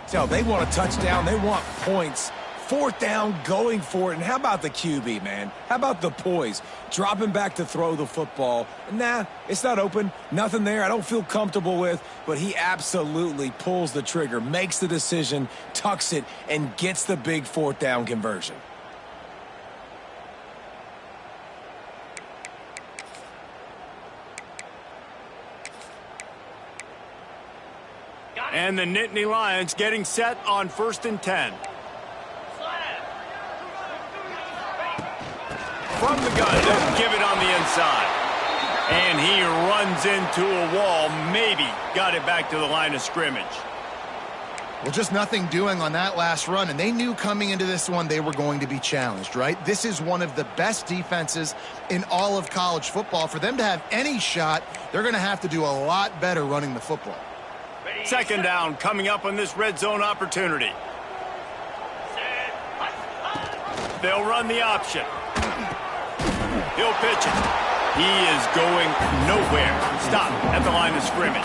So they want a touchdown. They want points. Fourth down, going for it. And how about the QB, man? How about the poise? Dropping back to throw the football. Nah, it's not open. Nothing there I don't feel comfortable with. But he absolutely pulls the trigger, makes the decision, tucks it, and gets the big fourth down conversion. And the Nittany Lions getting set on 1st and 10. From the gun, they'll give it on the inside. And he runs into a wall, maybe got it back to the line of scrimmage. Well, just nothing doing on that last run, and they knew coming into this one they were going to be challenged, right? This is one of the best defenses in all of college football. For them to have any shot, they're going to have to do a lot better running the football. Second down coming up on this red zone opportunity. They'll run the option. He'll pitch it. He is going nowhere. Stop at the line of scrimmage.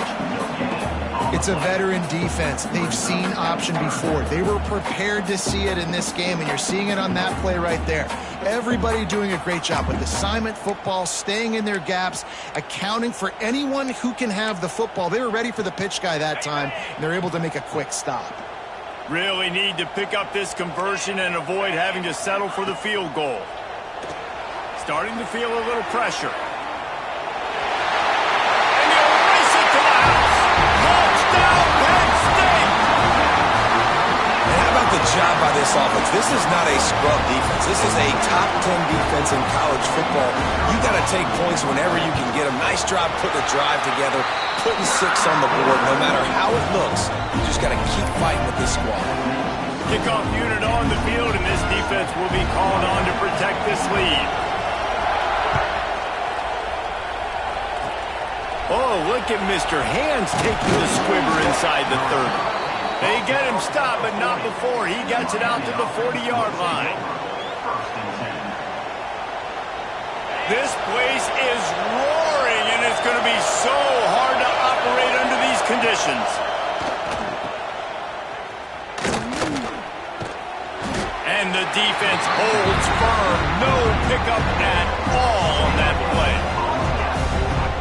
It's a veteran defense. They've seen option before. They were prepared to see it in this game, and you're seeing it on that play right there. Everybody doing a great job with assignment football, staying in their gaps, accounting for anyone who can have the football. They were ready for the pitch guy that time, and they're able to make a quick stop. Really need to pick up this conversion and avoid having to settle for the field goal. Starting to feel a little pressure. And he'll race it to the house. Touchdown, Penn State! And how about the job by this offense? This is not a scrub defense. This is a top 10 defense in college football. You got to take points whenever you can get them. Nice job putting a drive together, putting 6 on the board. No matter how it looks, you just got to keep fighting with this squad. Kickoff unit on the field, and this defense will be called on to protect this lead. Oh, look at Mr. Hands taking the squibber inside the 30. They get him stopped, but not before he gets it out to the 40-yard line. This place is roaring, and it's going to be so hard to operate under these conditions. And the defense holds firm. No pickup at all on that play.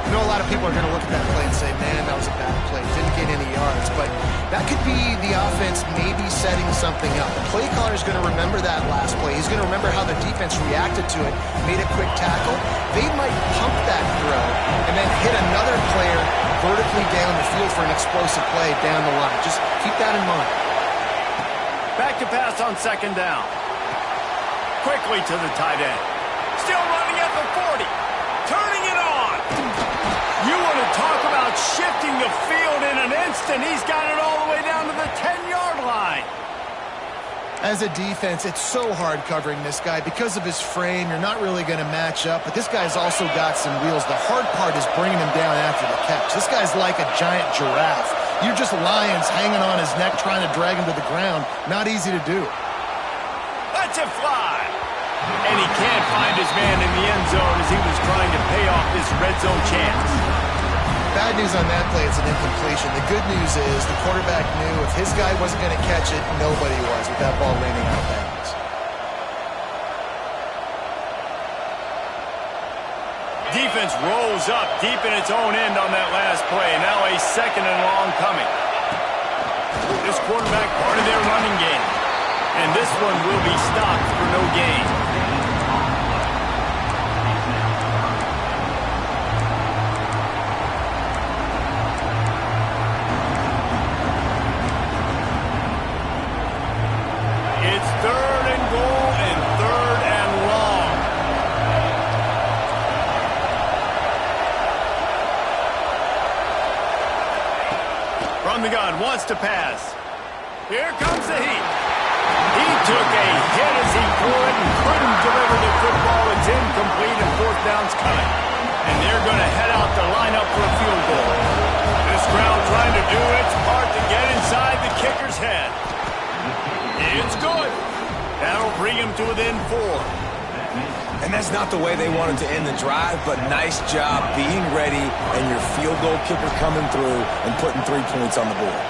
I know a lot of people are going to look at that play and say, man, that was a bad play. Didn't get any yards. But that could be the offense maybe setting something up. The play caller is going to remember that last play. He's going to remember how the defense reacted to it, made a quick tackle. They might pump that throw and then hit another player vertically down the field for an explosive play down the line. Just keep that in mind. Back to pass on second down. Quickly to the tight end. Still running at the 40. Turning it on. You want to talk about shifting the field in an instant. He's got it all the way down to the 10-yard line. As a defense, it's so hard covering this guy. Because of his frame, you're not really going to match up. But this guy's also got some wheels. The hard part is bringing him down after the catch. This guy's like a giant giraffe. You're just lions hanging on his neck trying to drag him to the ground. Not easy to do. Let's it fly. And he can't find his man in the end zone as he was trying to pay off this red zone chance. Bad news on that play, it's an incompletion. The good news is the quarterback knew if his guy wasn't going to catch it, nobody was with that ball landing out of bounds. Defense rolls up deep in its own end on that last play. Now a second and long coming. This quarterback part of their running game. And this one will be stopped for no gain. It's third and goal and third and long. From the gun, wants to pass. Here comes the heat. He took a hit as he threw it and couldn't deliver the football. It's incomplete and fourth down's coming. And they're going to head out to line up for a field goal. This crowd trying to do its part to get inside the kicker's head. It's good. That'll bring him to within 4. And that's not the way they wanted to end the drive, but nice job being ready and your field goal kicker coming through and putting 3 points on the board.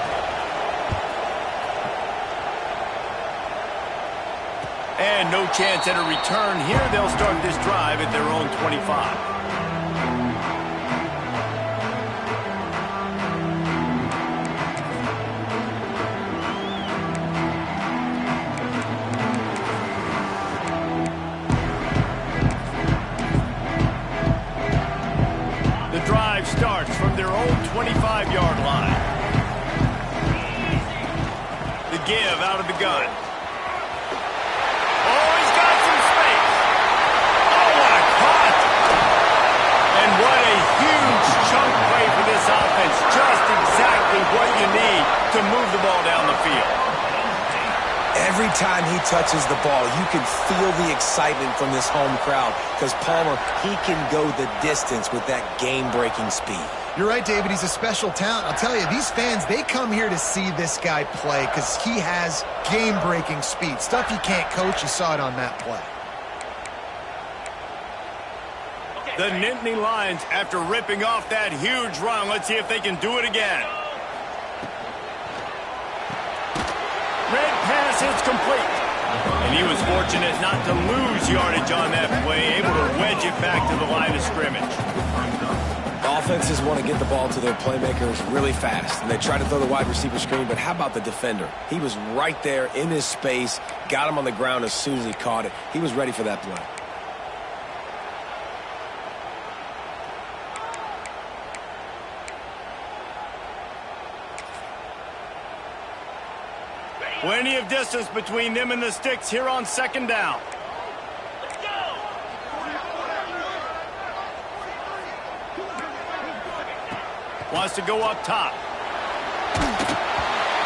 And no chance at a return here. They'll start this drive at their own 25. Starts from their own 25-yard line. The give out of the gun. Oh, he's got some space. Oh, what a cut! And what a huge chunk play for this offense. Just exactly what you need to move the ball down the field. Every time he touches the ball, you can feel the excitement from this home crowd because Palmer, he can go the distance with that game-breaking speed. You're right, David. He's a special talent. I'll tell you, these fans, they come here to see this guy play because he has game-breaking speed. Stuff you can't coach. You saw it on that play. The Nittany Lions, after ripping off that huge run, let's see if they can do it again. Red pass is complete. And he was fortunate not to lose yardage on that play, able to wedge it back to the line of scrimmage. Offenses want to get the ball to their playmakers really fast, and they try to throw the wide receiver screen, but how about the defender? He was right there in his space, got him on the ground as soon as he caught it. He was ready for that play. Plenty of distance between them and the sticks here on second down. Wants to go up top.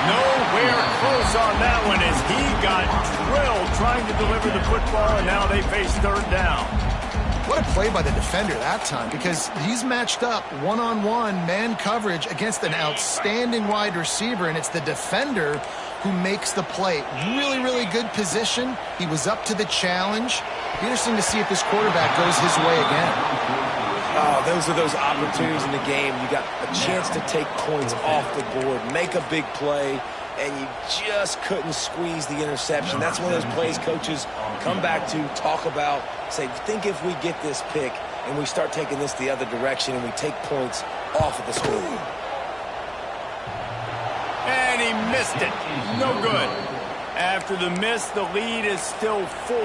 Nowhere close on that one as he got drilled trying to deliver the football, and now they face third down. What a play by the defender that time, because he's matched up one-on-one man coverage against an outstanding wide receiver, and it's the defender who makes the play. Really, really good position. He was up to the challenge. Be interesting to see if this quarterback goes his way again. Oh, those are those opportunities in the game. You got a chance to take points off the board, make a big play, and you just couldn't squeeze the interception. That's one of those plays coaches come back to, talk about, say, think if we get this pick and we start taking this the other direction and we take points off of the scoreboard. And he missed it. No good. After the miss, the lead is still 4.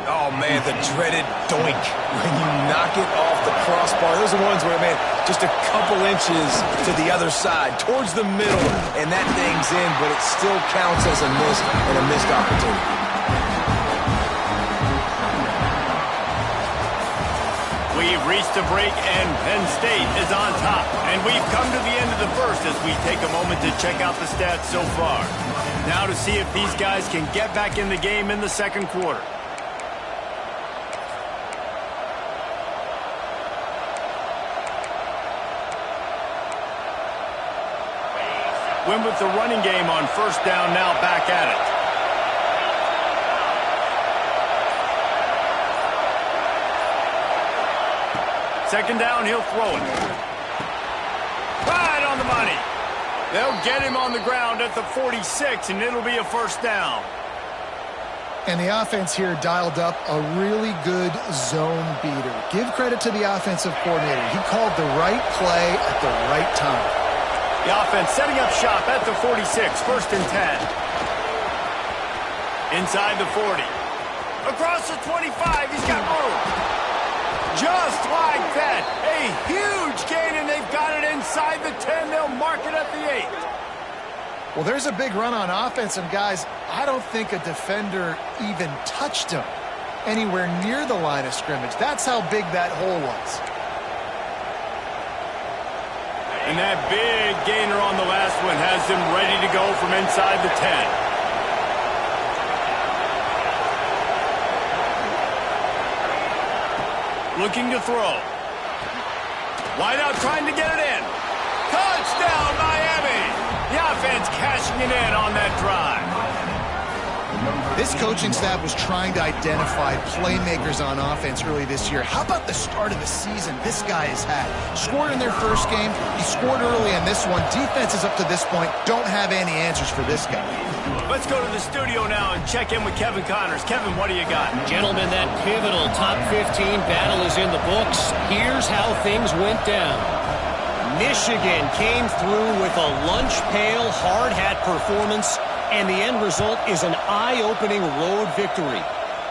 Oh, man, the dreaded doink when you knock it off the crossbar. Those are ones where, man, just a couple inches to the other side, towards the middle, and that thing's in, but it still counts as a miss and a missed opportunity. We've reached a break, and Penn State is on top. And we've come to the end of the first as we take a moment to check out the stats so far. Now to see if these guys can get back in the game in the second quarter. Win with the running game on first down, now back at it. Second down, he'll throw it. Right on the money. They'll get him on the ground at the 46, and it'll be a first down. And the offense here dialed up a really good zone beater. Give credit to the offensive coordinator. He called the right play at the right time. The offense setting up shop at the 46, first and 10. Inside the 40. Across the 25, he's got room. Just like that, a huge gain, and they've got it inside the 10. They'll mark it at the 8. Well, there's a big run on offense, and guys, I don't think a defender even touched him anywhere near the line of scrimmage. That's how big that hole was. And that big gainer on the last one has them ready to go from inside the 10. Looking to throw. Wide out trying to get it in. Touchdown, Miami! The offense cashing it in on that drive. This coaching staff was trying to identify playmakers on offense early this year. How about the start of the season this guy has had? Scored in their first game. He scored early in this one. Defenses up to this point don't have any answers for this guy. Let's go to the studio now and check in with Kevin Connors. Kevin, what do you got? Gentlemen, that pivotal top 15 battle is in the books. Here's how things went down. Michigan came through with a lunch pail hard hat performance, and the end result is an eye-opening road victory.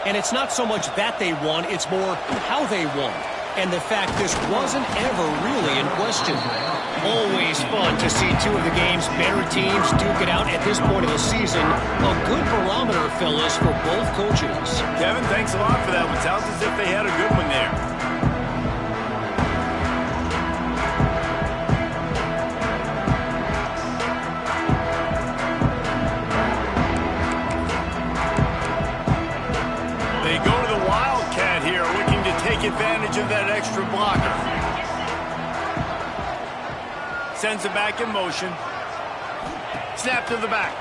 And it's not so much that they won, it's more how they won. And the fact this wasn't ever really in question. Always fun to see two of the game's better teams duke it out at this point of the season. A good barometer, fellas, for both coaches. Kevin, thanks a lot for that one. Sounds as if they had a good one there. They go to the Wildcat here, looking to take advantage of that extra blocker. Sends it back in motion. Snap to the back.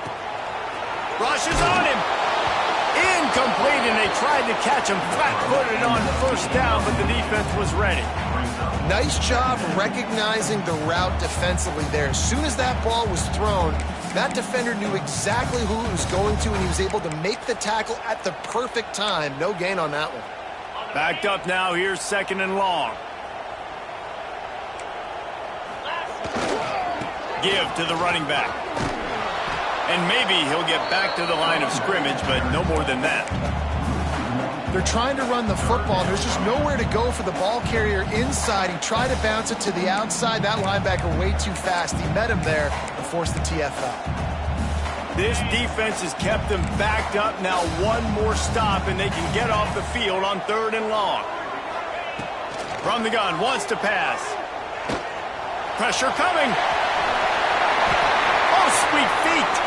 Rushes on him. Incomplete, and they tried to catch him flat-footed on first down, but the defense was ready. Nice job recognizing the route defensively there. As soon as that ball was thrown, that defender knew exactly who he was going to, and he was able to make the tackle at the perfect time. No gain on that one. Backed up now. Here's 2nd and long. Give to the running back. And maybe he'll get back to the line of scrimmage, but no more than that. They're trying to run the football. There's just nowhere to go for the ball carrier inside. He tried to bounce it to the outside. That linebacker way too fast. He met him there and forced the TFL. This defense has kept them backed up. Now one more stop, and they can get off the field on 3rd and long. From the gun, wants to pass. Pressure coming. Oh, sweet feet.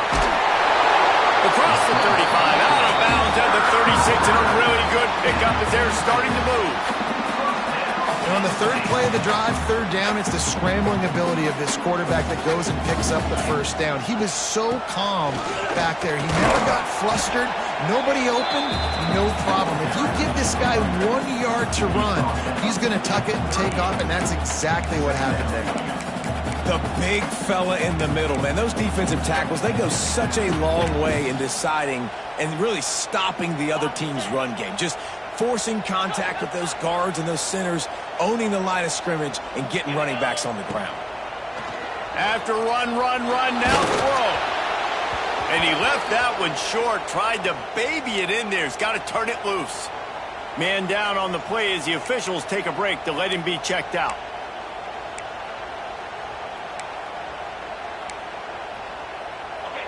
Across the 35, out of bounds at the 36, and a really good pickup as they're starting to move. And on the 3rd play of the drive, 3rd down, it's the scrambling ability of this quarterback that goes and picks up the first down. He was so calm back there. He never got flustered. Nobody open, no problem. If you give this guy 1 yard to run, he's going to tuck it and take off, and that's exactly what happened there. The big fella in the middle, man. Those defensive tackles, they go such a long way in deciding and really stopping the other team's run game. Just forcing contact with those guards and those centers, owning the line of scrimmage, and getting running backs on the ground. After run, now throw. And he left that one short, tried to baby it in there. He's got to turn it loose. Man down on the play as the officials take a break to let him be checked out.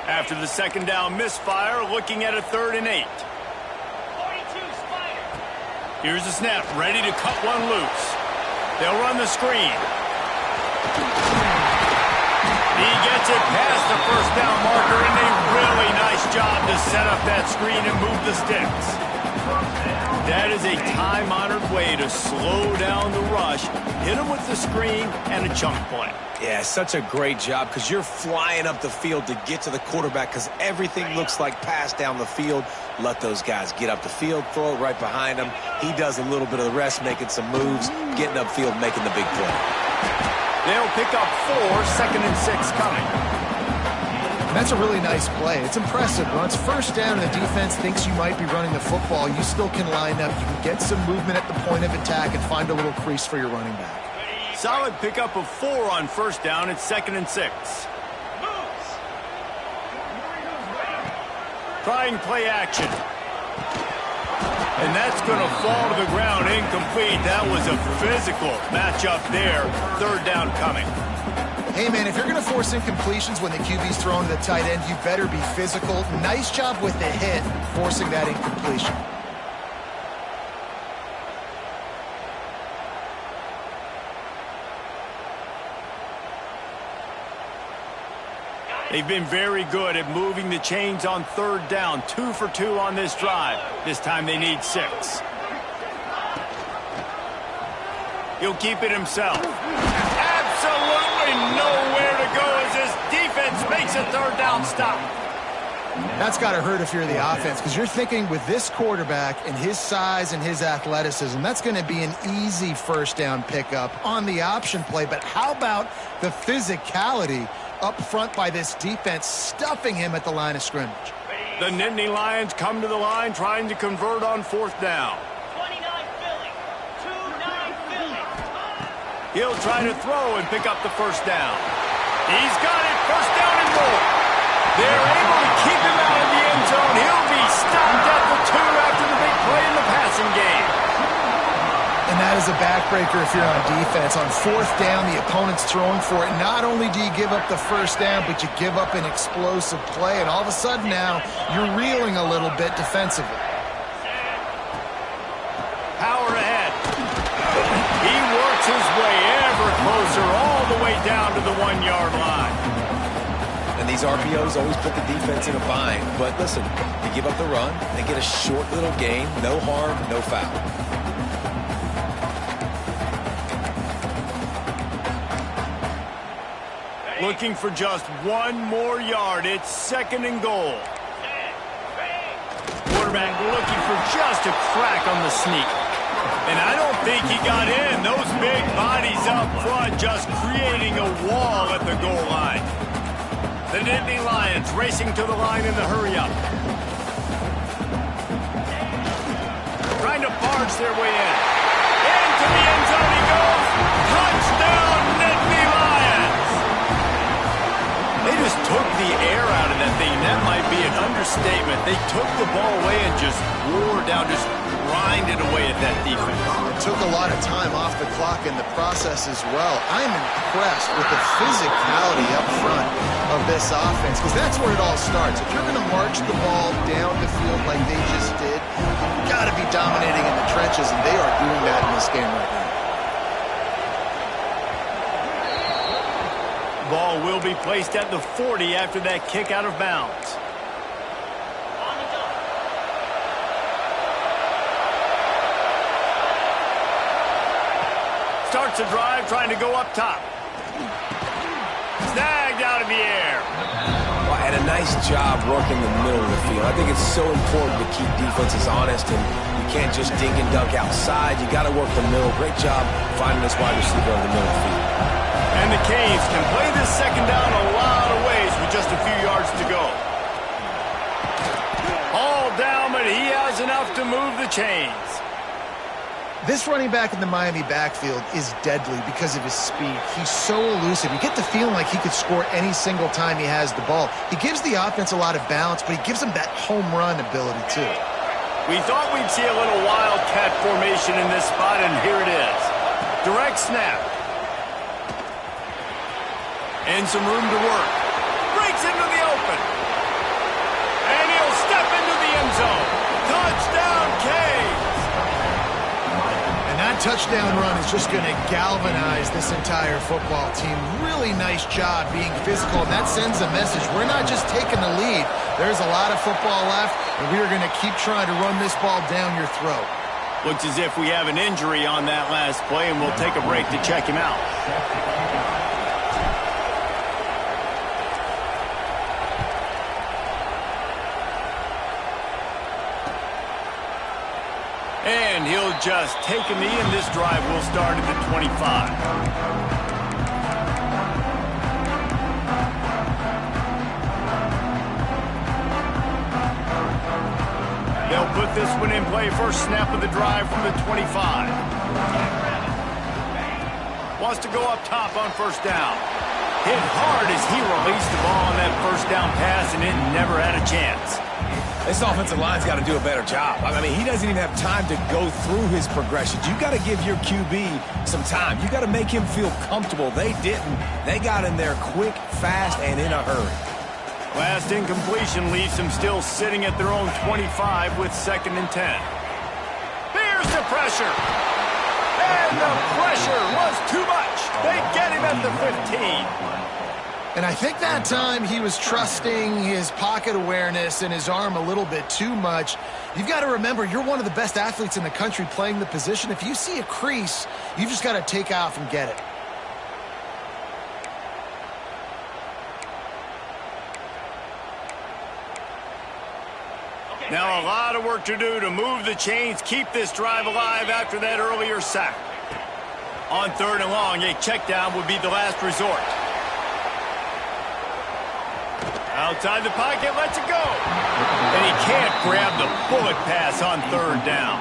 After the 2nd down misfire, looking at a 3rd and 8. Here's the snap, ready to cut one loose. They'll run the screen. He gets it past the first down marker, and a really nice job to set up that screen and move the sticks. That is a time-honored way to slow down the rush, hit him with the screen, and a chunk play. Yeah, such a great job because you're flying up the field to get to the quarterback because everything looks like pass down the field. Let those guys get up the field, throw it right behind him. He does a little bit of the rest, making some moves, getting upfield, making the big play. They'll pick up 4, 2nd and 6 coming. That's a really nice play. It's impressive. When it's first down and the defense thinks you might be running the football, you still can line up. You can get some movement at the point of attack and find a little crease for your running back. Solid pickup of 4 on first down. It's 2nd and 6. Trying play action. And that's going to fall to the ground incomplete. That was a physical matchup there. 3rd down coming. Hey, man, if you're going to force incompletions when the QB's throwing to the tight end, you better be physical. Nice job with the hit, forcing that incompletion. They've been very good at moving the chains on 3rd down. 2 for 2 on this drive. This time they need 6. He'll keep it himself. Absolutely nowhere to go as this defense makes a 3rd down stop. That's got to hurt if you're the offense, because you're thinking with this quarterback and his size and his athleticism, that's going to be an easy first down pickup on the option play. But how about the physicality up front by this defense, stuffing him at the line of scrimmage? The Nittany Lions come to the line trying to convert on fourth down. 29 Philly. 2-9 Philly. He'll try to throw and pick up the first down. He's got it. First down and more. They're able to keep him out of the end zone. He'll be stopped at the 2 after the big play in the passing game. And that is a backbreaker if you're on defense. On fourth down, the opponent's throwing for it. Not only do you give up the first down, but you give up an explosive play. And all of a sudden now, you're reeling a little bit defensively. Power ahead. He works his way ever closer all the way down to the 1-yard line. And these RPOs always put the defense in a bind. But listen, you give up the run, they get a short little gain, no harm, no foul. Looking for just 1 more yard. It's 2nd and goal. Quarterback looking for just a crack on the sneak. And I don't think he got in. Those big bodies up front just creating a wall at the goal line. The Nittany Lions racing to the line in the hurry-up. Trying to barge their way in. Into the end zone he goes. Touchdown, Nittany Lions! They just took the air out of that thing. That might be an understatement. They took the ball away and just wore down, just grinded away at that defense. It took a lot of time off the clock in the process as well. I'm impressed with the physicality up front of this offense, because that's where it all starts. If you're going to march the ball down the field like they just did, you've got to be dominating in the trenches, and they are doing that in this game right now. Ball will be placed at the 40 after that kick out of bounds. Starts a drive trying to go up top. Snagged out of the air. Well, and a nice job working the middle of the field. I think it's so important to keep defenses honest, and you can't just dink and dunk outside. You got to work the middle. Great job finding this wide receiver on the middle of the field. And the Canes can play this second down a lot of ways with just a few yards to go. All down, but he has enough to move the chains. This running back in the Miami backfield is deadly because of his speed. He's so elusive. You get the feeling like he could score any single time he has the ball. He gives the offense a lot of balance, but he gives them that home run ability too. We thought we'd see a little wildcat formation in this spot, and here it is. Direct snap. And some room to work. Breaks into the open. And he'll step into the end zone. Touchdown, Canes! That touchdown run is just going to galvanize this entire football team. Really nice job being physical, and that sends a message. We're not just taking the lead. There's a lot of football left, and we are going to keep trying to run this ball down your throat. Looks as if we have an injury on that last play, and we'll take a break to check him out. And he'll just take a knee, and this drive will start at the 25. They'll put this one in play. First snap of the drive from the 25. Wants to go up top on first down. Hit hard as he released the ball on that first down pass, and it never had a chance. This offensive line's got to do a better job. I mean, he doesn't even have time to go through his progressions. You got to give your QB some time. You got to make him feel comfortable. They didn't. They got in there quick, fast, and in a hurry. Last incompletion leaves them still sitting at their own 25 with 2nd and 10. Here's the pressure. And the pressure was too much. They get him at the 15. And I think that time he was trusting his pocket awareness and his arm a little bit too much. You've got to remember, you're one of the best athletes in the country playing the position. If you see a crease, you've just got to take off and get it. Now a lot of work to do to move the chains, keep this drive alive after that earlier sack. On 3rd and long, a check down would be the last resort. Outside the pocket, lets it go. And he can't grab the bullet pass on 3rd down.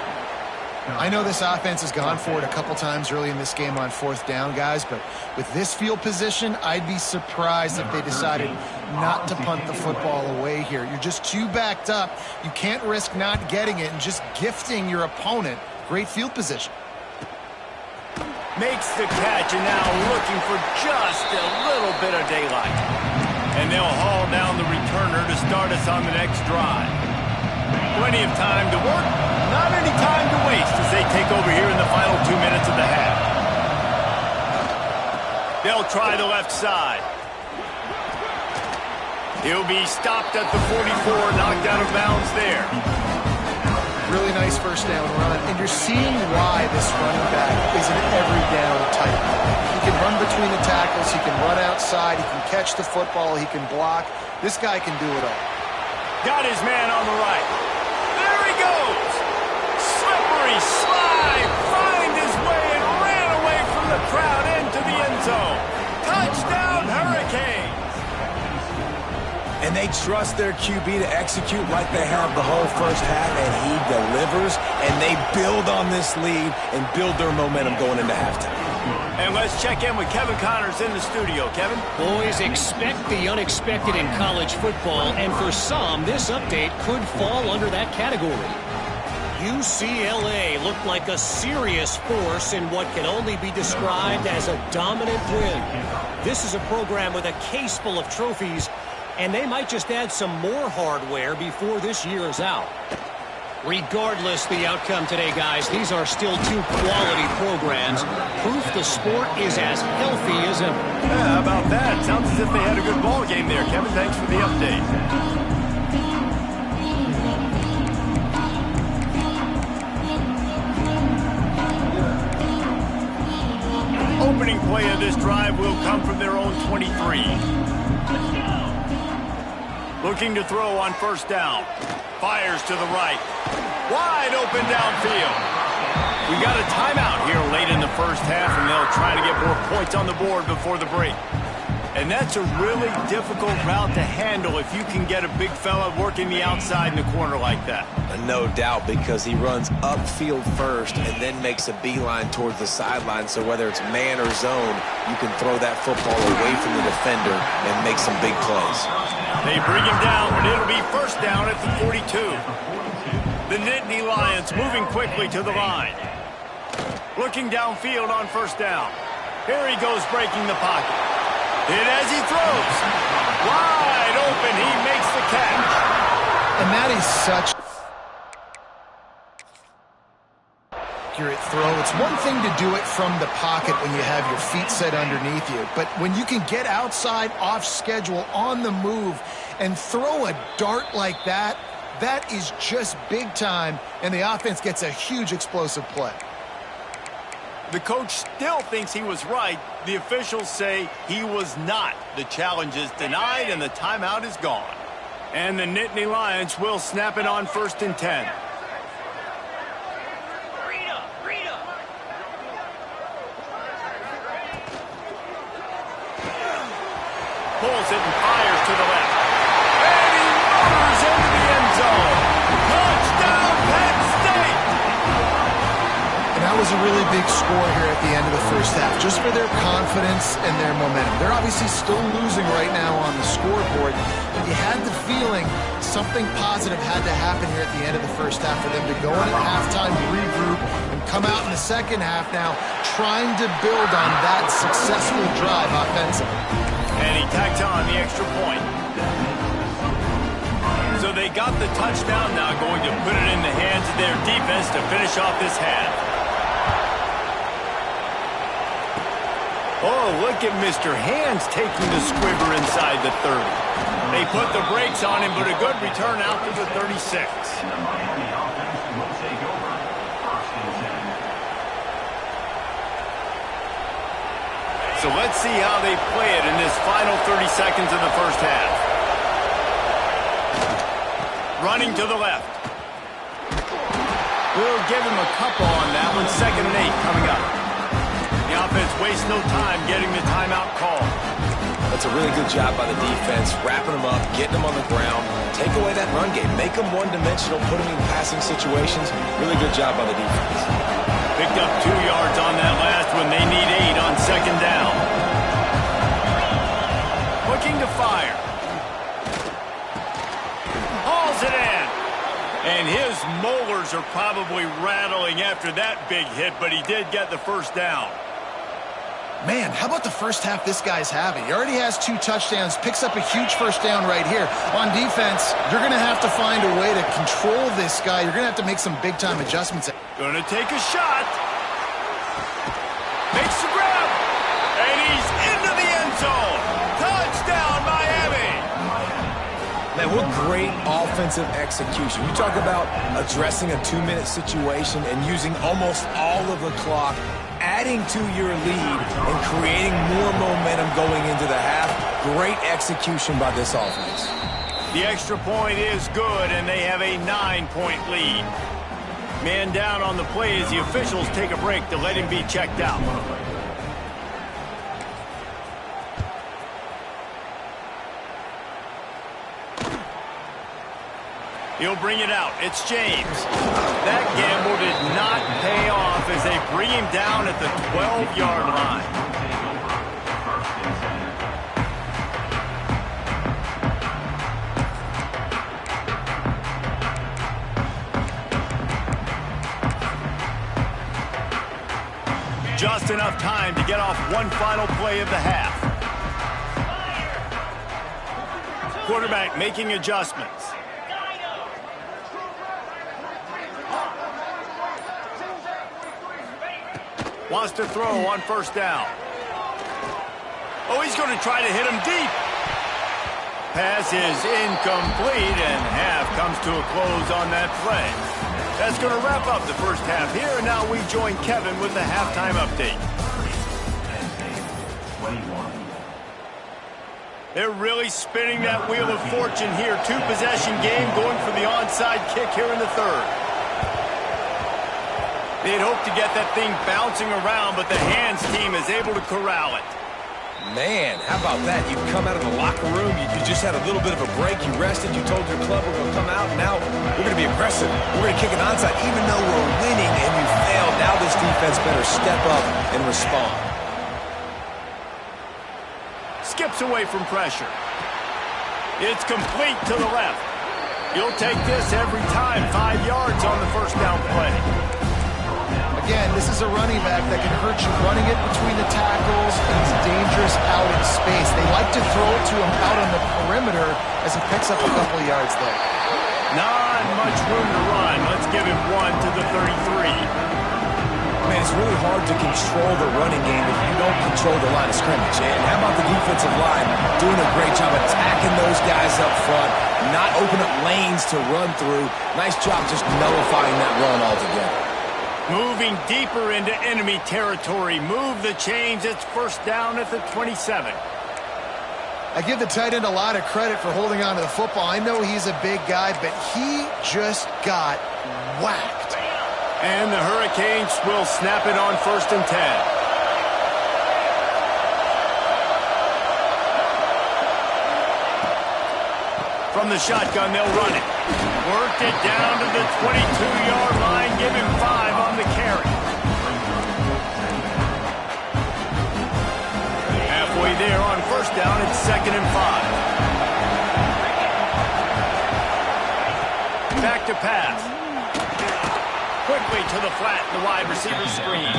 I know this offense has gone for it a couple times early in this game on 4th down, guys, but with this field position, I'd be surprised if they decided not to punt the football away here. You're just too backed up. You can't risk not getting it and just gifting your opponent great field position. Makes the catch, and now looking for just a little bit of daylight. And they'll haul down the returner to start us on the next drive. Plenty of time to work, not any time to waste as they take over here in the final 2 minutes of the half. They'll try the left side. He'll be stopped at the 44, knocked out of bounds there. Really nice first down run, and you're seeing why this running back is an every down type. He can run between the tackles, he can run outside, he can catch the football, he can block. This guy can do it all. Got his man on the right. There he goes. Slippery slide, find his way and ran away from the crowd into the end zone. Touchdown, Hurricanes. And they trust their QB to execute like they have the whole first half, and he delivers, and they build on this lead and build their momentum going into halftime. And let's check in with Kevin Connors in the studio. Kevin? Boys, expect the unexpected in college football, and for some, this update could fall under that category. UCLA looked like a serious force in what can only be described as a dominant win. This is a program with a case full of trophies, and they might just add some more hardware before this year is out. Regardless the outcome today, guys, these are still two quality programs. Proof the sport is as healthy as ever. Yeah, how about that? Sounds as if they had a good ball game there. Kevin, thanks for the update. Opening play of this drive will come from their own 23. Looking to throw on 1st down. Fires to the right. Wide open downfield. We got a timeout here late in the first half, and they'll try to get more points on the board before the break. And that's a really difficult route to handle if you can get a big fella working the outside in the corner like that. No doubt, because he runs upfield first and then makes a beeline towards the sideline. So whether it's man or zone, you can throw that football away from the defender and make some big plays. They bring him down, but it'll be 1st down at the 42. The Nittany Lions moving quickly to the line. Looking downfield on 1st down. Here he goes breaking the pocket. Hit as he throws. Wide open, he makes the catch. And that is such accurate throw. It's one thing to do it from the pocket when you have your feet set underneath you, but when you can get outside, off schedule, on the move, and throw a dart like that, that is just big time, and the offense gets a huge explosive play. The coach still thinks he was right. The officials say he was not. The challenge is denied, and the timeout is gone. And the Nittany Lions will snap it on 1st and 10. Pulls it and fires to the left. And he motors into the end zone. Touchdown, Penn State! And that was a really big score here at the end of the first half, just for their confidence and their momentum. They're obviously still losing right now on the scoreboard, but you had the feeling something positive had to happen here at the end of the first half for them to go in at halftime, regroup, and come out in the second half now trying to build on that successful drive offensively. And he tacked on the extra point. So they got the touchdown, now going to put it in the hands of their defense to finish off this half. Oh, look at Mr. Hands taking the squibber inside the 30. They put the brakes on him, but a good return out to the 36. So let's see how they play it in this final 30 seconds of the first half. Running to the left. We'll give him a couple on that one. 2nd and 8 coming up. The offense wastes no time getting the timeout call. That's a really good job by the defense, wrapping them up, getting them on the ground, take away that run game, make them one-dimensional, put them in passing situations. Really good job by the defense. Picked up 2 yards on that last one. They need 8 on 2nd down. Looking to fire. Hauls it in. And his molars are probably rattling after that big hit, but he did get the 1st down. Man, how about the first half this guy's having? He already has 2 touchdowns, picks up a huge 1st down right here. On defense, you're going to have to find a way to control this guy. You're going to have to make some big-time adjustments. Going to take a shot. Makes the grab. And he's into the end zone. Touchdown, Miami. Man, what great offensive execution. You talk about addressing a 2-minute situation and using almost all of the clock, adding to your lead and creating more momentum going into the half. Great execution by this offense. The extra point is good, and they have a 9-point lead. Man down on the play as the officials take a break to let him be checked out. He'll bring it out. It's James. That gamble did not pay off as they bring him down at the 12-yard line. Just enough time to get off one final play of the half. Quarterback making adjustments. Wants to throw on 1st down. Oh, he's going to try to hit him deep. Pass is incomplete, and half comes to a close on that play. That's going to wrap up the 1st half here, and now we join Kevin with the halftime update. They're really spinning that wheel of fortune here. 2-possession game going for the onside kick here in the 3rd. They'd hope to get that thing bouncing around, but the hands team is able to corral it. Man, how about that? You come out of the locker room, you just had a little bit of a break, you rested, you told your club we're going to come out, and now we're going to be aggressive. We're going to kick an onside, even though we're winning and you failed. Now this defense better step up and respond. Skips away from pressure. It's complete to the left. You'll take this every time. 5 yards on the 1st down play. Again, this is a running back that can hurt you running it between the tackles, and he's dangerous out in space. They like to throw it to him out on the perimeter as he picks up a couple of yards there. Not much room to run. Let's give him 1 to the 33. Man, it's really hard to control the running game if you don't control the line of scrimmage. And how about the defensive line doing a great job attacking those guys up front, not open up lanes to run through. Nice job just nullifying that run altogether. Moving deeper into enemy territory. Move the chains. It's 1st down at the 27. I give the tight end a lot of credit for holding on to the football. I know he's a big guy, but he just got whacked. And the Hurricanes will snap it on 1st and 10. From the shotgun, they'll run it. Worked it down to the 22-yard line. Give him 5 on the carry. Halfway there on 1st down, it's 2nd and 5. Back to pass. Quickly to the flat, the wide receiver screen.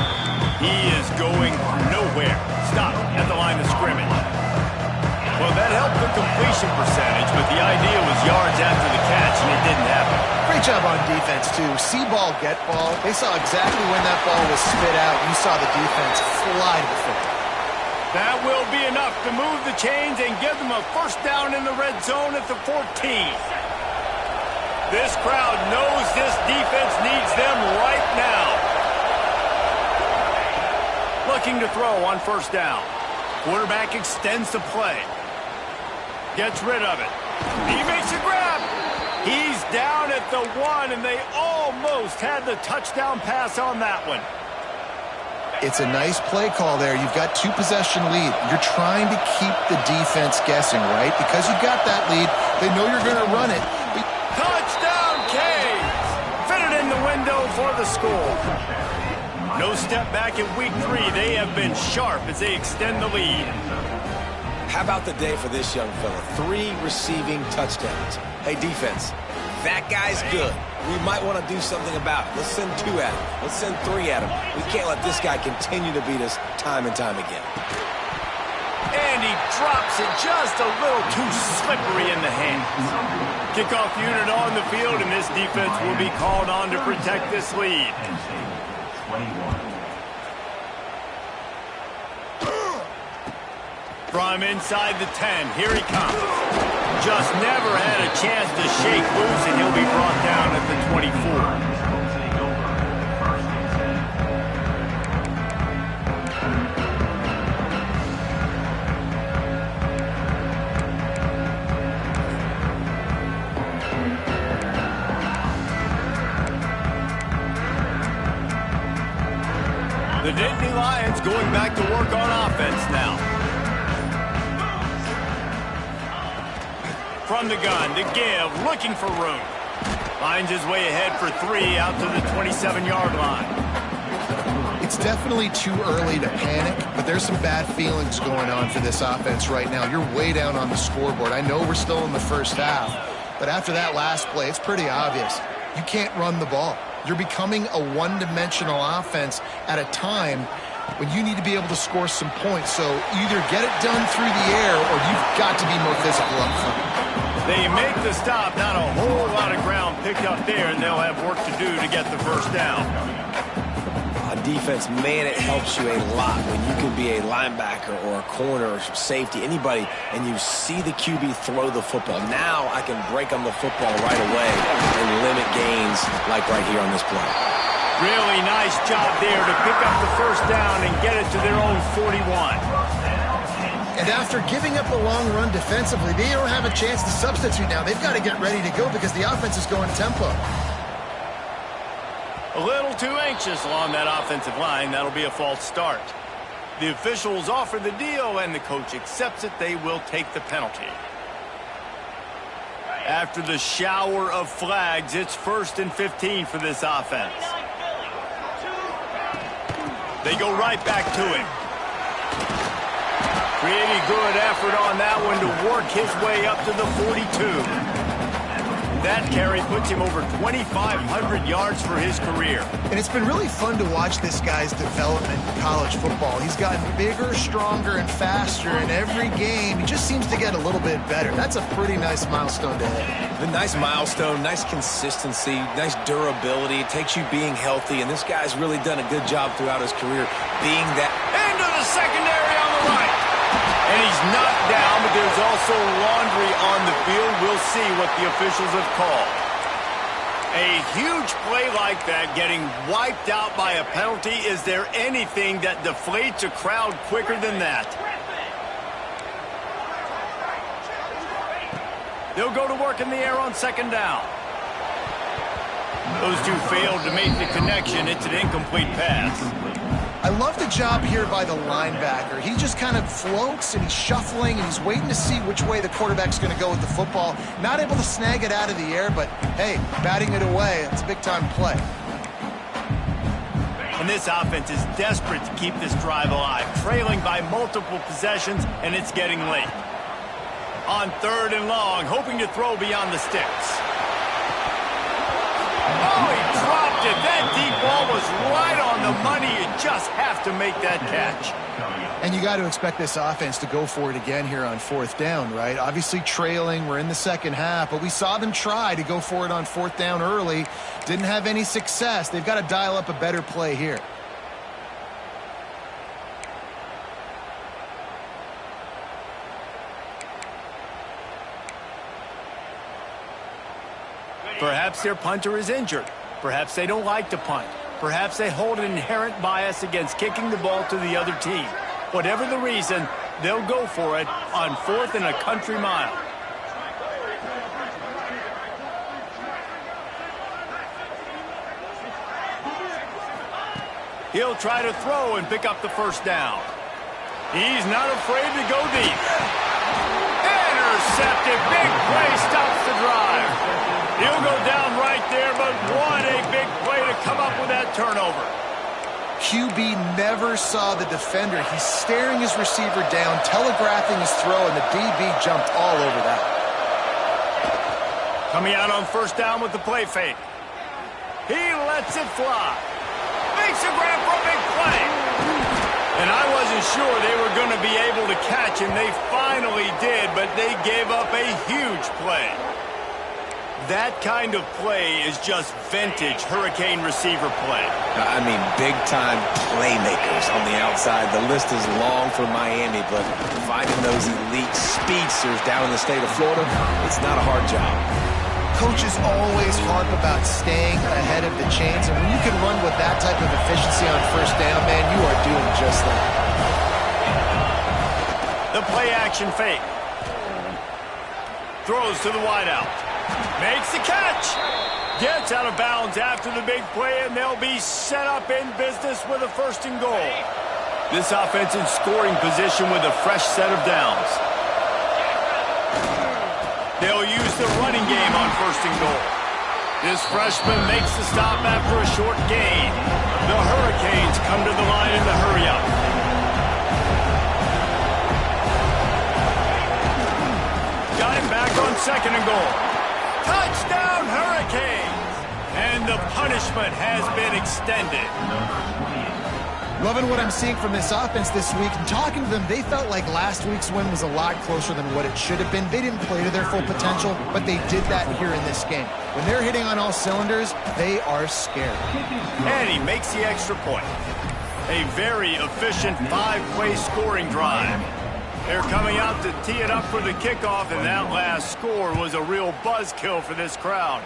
He is going nowhere. Stop at the line of scrimmage. Well, that helped the completion percentage, but the idea was yards after the catch, and it didn't happen. Great job on defense, too. See ball, get ball. They saw exactly when that ball was spit out. You saw the defense fly to the foot. That will be enough to move the chains and give them a 1st down in the red zone at the 14. This crowd knows this defense needs them right now. Looking to throw on 1st down. Quarterback extends the play. Gets rid of it. He makes a grab. He's down at the 1, and they almost had the touchdown pass on that one. It's a nice play call there. You've got 2-possession lead. You're trying to keep the defense guessing, right? Because you've got that lead, they know you're going to run it. Touchdown, Canes! Fitted in the window for the score. No step back in week 3. They have been sharp as they extend the lead. How about the day for this young fella? 3 receiving touchdowns. Hey, defense, that guy's good. We might want to do something about it. Let's send 2 at him. Let's send 3 at him. We can't let this guy continue to beat us time and time again. And he drops it just a little too slippery in the hands. Kickoff unit on the field, and this defense will be called on to protect this lead. From inside the 10, here he comes. Just never had a chance to shake loose, and he'll be brought down at the 24. The Nittany Lions going back to work on offense now. From the gun to give, looking for room. Finds his way ahead for 3 out to the 27-yard line. It's definitely too early to panic, but there's some bad feelings going on for this offense right now. You're way down on the scoreboard. I know we're still in the first half, but after that last play, it's pretty obvious. You can't run the ball. You're becoming a one-dimensional offense at a time when you need to be able to score some points. So either get it done through the air or you've got to be more physical up front. They make the stop, not a whole lot of ground picked up there, and they'll have work to do to get the first down. On defense, man, it helps you a lot when you can be a linebacker or a corner or safety, anybody, and you see the QB throw the football. Now I can break on the football right away and limit gains like right here on this play. Really nice job there to pick up the first down and get it to their own 41. And after giving up a long run defensively, they don't have a chance to substitute now. They've got to get ready to go because the offense is going tempo. A little too anxious along that offensive line. That'll be a false start. The officials offer the deal, and the coach accepts it. They will take the penalty. After the shower of flags, it's 1st and 15 for this offense. They go right back to him. Pretty good effort on that one to work his way up to the 42. That carry puts him over 2,500 yards for his career. And it's been really fun to watch this guy's development in college football. He's gotten bigger, stronger, and faster in every game. He just seems to get a little bit better. That's a pretty nice milestone to hit. The nice milestone, nice consistency, nice durability. It takes you being healthy, and this guy's really done a good job throughout his career being that. Into the secondary on the right. And he's knocked down, but there's also laundry on the field. We'll see what the officials have called. A huge play like that getting wiped out by a penalty. Is there anything that deflates a crowd quicker than that? They'll go to work in the air on 2nd down. Those two failed to make the connection. It's an incomplete pass. I love the job here by the linebacker. He just kind of floats and he's shuffling and he's waiting to see which way the quarterback's going to go with the football. Not able to snag it out of the air, but hey, batting it away, it's a big-time play. And this offense is desperate to keep this drive alive, trailing by multiple possessions, and it's getting late. On 3rd and long, hoping to throw beyond the sticks. Oh, he dropped it. That deep ball was right on the money. You just have to make that catch. And you got to expect this offense to go for it again here on 4th down, right? Obviously trailing. We're in the second half, but we saw them try to go for it on 4th down early. Didn't have any success. They've got to dial up a better play here. Perhaps their punter is injured. Perhaps they don't like to punt. Perhaps they hold an inherent bias against kicking the ball to the other team. Whatever the reason, they'll go for it on 4th and a country mile. He'll try to throw and pick up the first down. He's not afraid to go deep. Intercepted. Big play stops the drive. He'll go down right there, but what a big play to come up with that turnover. QB never saw the defender. He's staring his receiver down, telegraphing his throw, and the DB jumped all over that. Coming out on first down with the play fake. He lets it fly. Makes a grab for a big play. And I wasn't sure they were going to be able to catch him. They finally did, but they gave up a huge play. That kind of play is just vintage Hurricane receiver play. I mean, big-time playmakers on the outside. The list is long for Miami, but finding those elite speedsters down in the state of Florida, it's not a hard job. Coaches always harp about staying ahead of the chains, and when you can run with that type of efficiency on first down, man, you are doing just that. The play-action fake. Throws to the wideout. Makes the catch. Gets out of bounds after the big play, and they'll be set up in business with a first and goal. This offense in scoring position with a fresh set of downs. They'll use the running game on first and goal. This freshman makes the stop after a short gain. The Hurricanes come to the line in the hurry-up. Got him back on second and goal. Touchdown, Hurricanes! And the punishment has been extended. Loving what I'm seeing from this offense this week. And talking to them, they felt like last week's win was a lot closer than what it should have been. They didn't play to their full potential, but they did that here in this game. When they're hitting on all cylinders, they are scared. And he makes the extra point. A very efficient 5-play scoring drive. They're coming out to tee it up for the kickoff, and that last score was a real buzzkill for this crowd.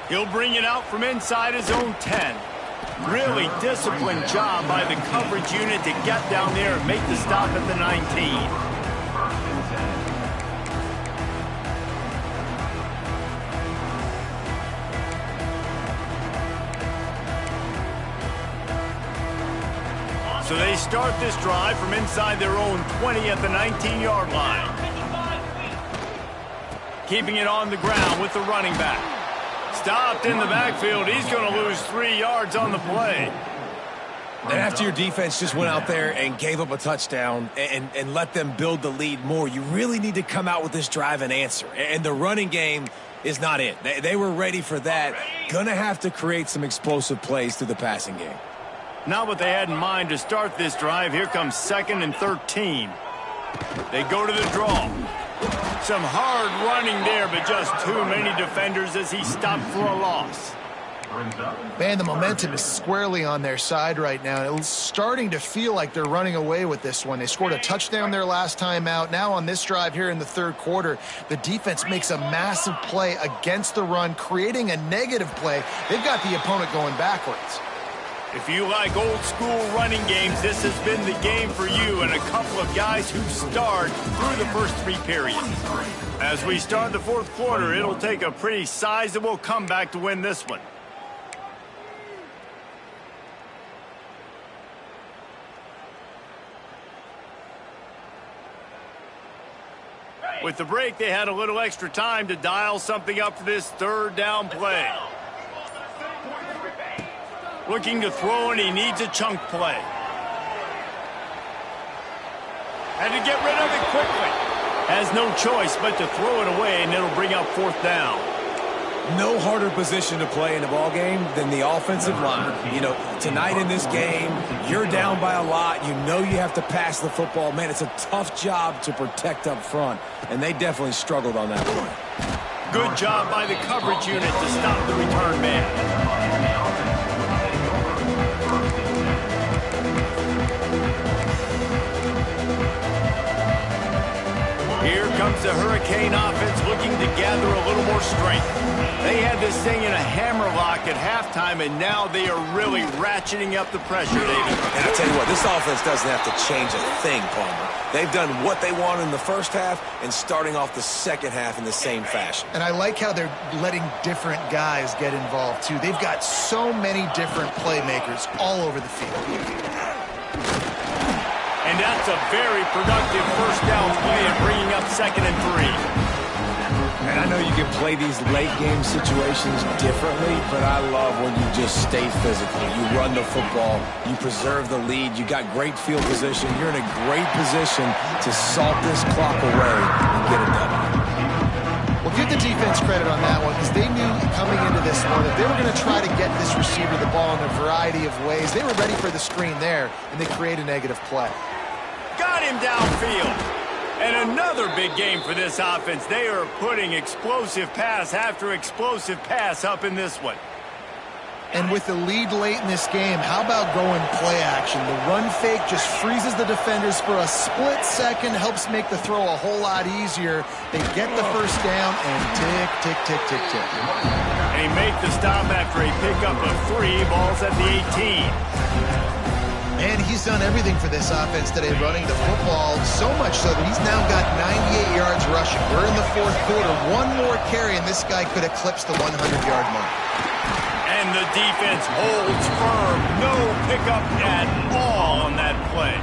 He'll bring it out from inside his own 10. Really disciplined job by the coverage unit to get down there and make the stop at the 19. So they start this drive from inside their own 20 at the 19-yard line. Keeping it on the ground with the running back. Stopped in the backfield. He's going to lose 3 yards on the play. And after your defense just went out there and gave up a touchdown and let them build the lead more, you really need to come out with this drive and answer. And the running game is not it. They were ready for that. Going to have to create some explosive plays through the passing game. Not what they had in mind to start this drive. Here comes 2nd and 13. They go to the draw. Some hard running there, but just too many defenders as he stopped for a loss. Man, the momentum is squarely on their side right now. It's starting to feel like they're running away with this one. They scored a touchdown their last time out. Now on this drive here in the third quarter, the defense makes a massive play against the run, creating a negative play. They've got the opponent going backwards. If you like old-school running games, this has been the game for you and a couple of guys who starred through the first 3 periods. As we start the fourth quarter, it'll take a pretty sizable comeback to win this one. With the break, they had a little extra time to dial something up for this third down play. Looking to throw, and he needs a chunk play. Had to get rid of it quickly. Has no choice but to throw it away, and it'll bring up 4th down. No harder position to play in a ball game than the offensive line. You know, tonight in this game, you're down by a lot. You know you have to pass the football. Man, it's a tough job to protect up front, and they definitely struggled on that one. Good job by the coverage unit to stop the return man. Here comes the Hurricane offense looking to to gather a little more strength. They had this thing in a hammerlock at halftime, and now they are really ratcheting up the pressure, David. And I tell you what, this offense doesn't have to change a thing, Palmer. They've done what they wanted in the first half and starting off the second half in the same fashion. And I like how they're letting different guys get involved, too. They've got so many different playmakers all over the field. And that's a very productive first down play and bringing up 2nd and 3. And I know you can play these late-game situations differently, but I love when you just stay physical. You run the football, you preserve the lead, you got great field position, you're in a great position to salt this clock away and get it done. Well, give the defense credit on that one because they knew coming into this one that they were going to try to get this receiver the ball in a variety of ways. They were ready for the screen there, and they create a negative play. Got him downfield. And another big game for this offense. They are putting explosive pass after explosive pass up in this one. And with the lead late in this game, how about going play action? The run fake just freezes the defenders for a split second, helps make the throw a whole lot easier. They get the first down and tick, tick, tick, tick, tick. They make the stop after a pickup of 3. Ball's at the 18. And he's done everything for this offense today, running the football, so much so that he's now got 98 yards rushing. We're in the 4th quarter. One more carry, and this guy could eclipse the 100-yard mark. And the defense holds firm. No pickup at all on that play.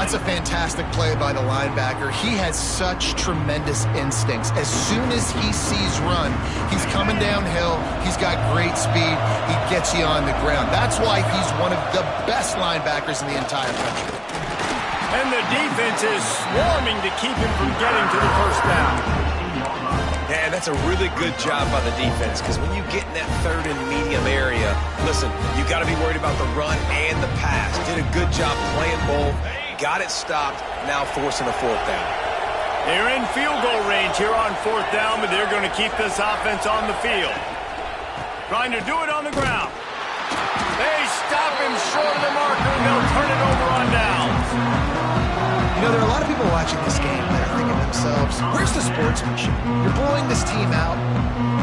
That's a fantastic play by the linebacker. He has such tremendous instincts. As soon as he sees run, he's coming downhill. He's got great speed. He gets you on the ground. That's why he's one of the best linebackers in the entire country. And the defense is swarming to keep him from getting to the first down. Yeah, that's a really good job by the defense because when you get in that 3rd and medium area, listen, you got to be worried about the run and the pass. Did a good job playing both. Got it stopped, now forcing a 4th down. They're in field goal range here on 4th down, but they're going to keep this offense on the field. Trying to do it on the ground. They stop him short of the marker, and they'll turn it over on downs. You know, there are a lot of people watching this game that are thinking to themselves, where's the sportsmanship? You're blowing this team out.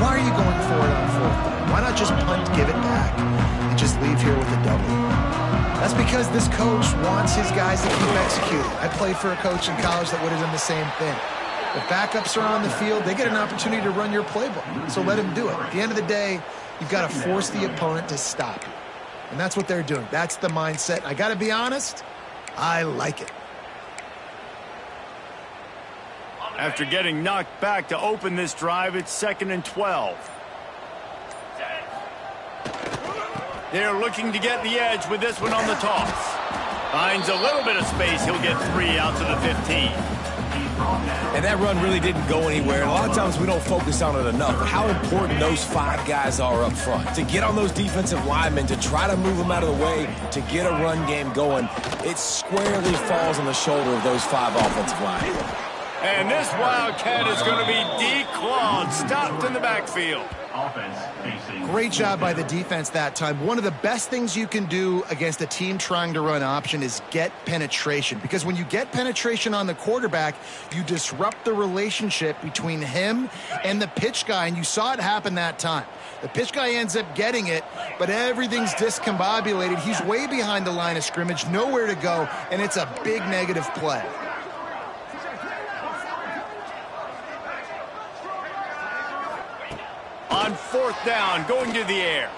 Why are you going for it on 4th down? Why not just punt, give it back, and just leave here with a W? That's because this coach wants his guys to keep executing. I played for a coach in college that would have done the same thing. If backups are on the field, they get an opportunity to run your playbook. So let them do it. At the end of the day, you've got to force the opponent to stop you. And that's what they're doing. That's the mindset. I got to be honest, I like it. After getting knocked back to open this drive, it's 2nd and 12. They're looking to get the edge with this one on the toss. Finds a little bit of space. He'll get 3 out to the 15. And that run really didn't go anywhere. And a lot of times we don't focus on it enough. How important those 5 guys are up front. To get on those defensive linemen, to try to move them out of the way, to get a run game going, it squarely falls on the shoulder of those 5 offensive linemen. And this Wildcat is going to be declawed, stopped in the backfield. Great job by the defense that time. One of the best things you can do against a team trying to run option is get penetration. Because when you get penetration on the quarterback, you disrupt the relationship between him and the pitch guy. And you saw it happen that time. The pitch guy ends up getting it, but everything's discombobulated. He's way behind the line of scrimmage, nowhere to go, and it's a big negative play. On 4th down, going to the air.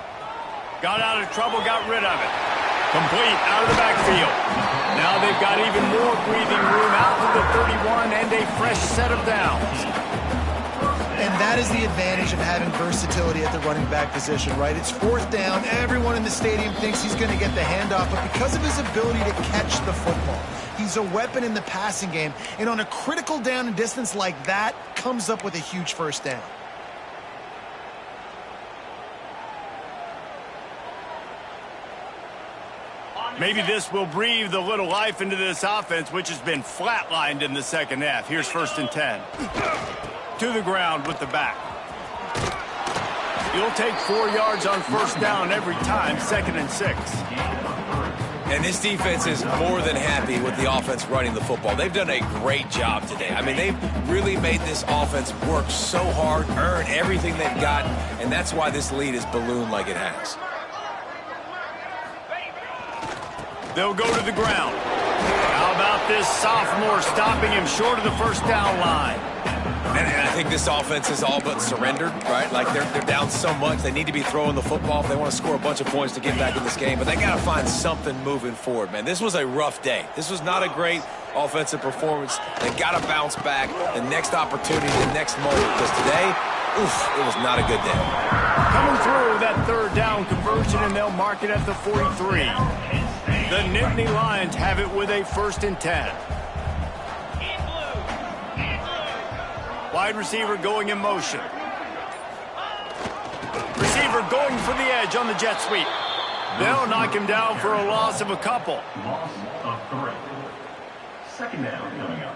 Got out of trouble, got rid of it. Complete out of the backfield. Now they've got even more breathing room out to the 31 and a fresh set of downs. And that is the advantage of having versatility at the running back position, right? It's 4th down. Everyone in the stadium thinks he's going to get the handoff, but because of his ability to catch the football, he's a weapon in the passing game. And on a critical down and distance like that, comes up with a huge first down. Maybe this will breathe a little life into this offense, which has been flatlined in the second half. Here's 1st and 10. To the ground with the back. You'll take 4 yards on 1st down every time, 2nd and 6. And this defense is more than happy with the offense running the football. They've done a great job today. I mean, they've really made this offense work so hard, earn everything they've got, and that's why this lead is ballooned like it has. They'll go to the ground. How about this sophomore stopping him short of the first down line? And I think this offense is all but surrendered, right? Like they're down so much. They need to be throwing the football if they want to score a bunch of points to get back in this game. But they got to find something moving forward, man. This was a rough day. This was not a great offensive performance. They got to bounce back. The next opportunity, the next moment. Because today, oof, it was not a good day. Coming through that third down conversion, and they'll mark it at the 43. The Nittany Lions have it with a 1st and 10. Wide receiver going in motion. Receiver going for the edge on the jet sweep. They'll knock him down for a loss of a couple. Loss of 3. Second down coming up.